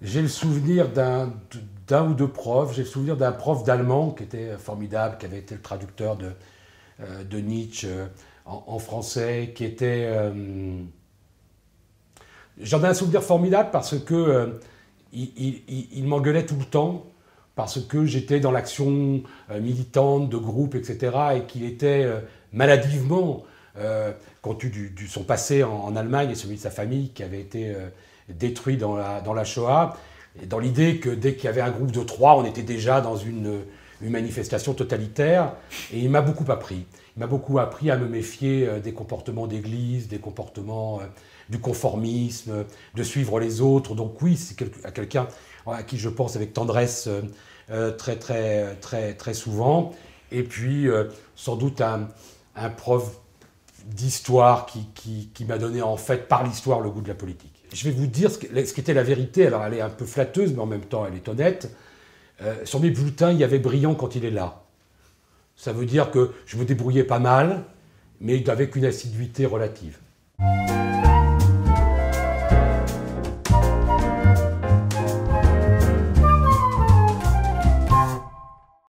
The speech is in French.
J'ai le souvenir d'un ou deux profs. J'ai le souvenir d'un prof d'allemand qui était formidable, qui avait été le traducteur de Nietzsche en français, qui était... J'en ai un souvenir formidable parce que il m'engueulait tout le temps, parce que j'étais dans l'action militante, de groupe, etc. Et qu'il était maladivement, compte tenu de son passé en Allemagne et celui de sa famille qui avait été détruit dans la Shoah, et dans l'idée que dès qu'il y avait un groupe de trois, on était déjà dans une manifestation totalitaire. Et il m'a beaucoup appris. Il m'a beaucoup appris à me méfier des comportements d'église, des comportements du conformisme, de suivre les autres. Donc oui, c'est quelqu'un à qui je pense avec tendresse très souvent. Et puis sans doute un prof d'histoire qui m'a donné en fait par l'histoire le goût de la politique. Je vais vous dire ce qu'était la vérité. Alors elle est un peu flatteuse, mais en même temps elle est honnête. Sur mes bulletins, il y avait brillant quand il est là. Ça veut dire que je me débrouillais pas mal, mais avec une assiduité relative.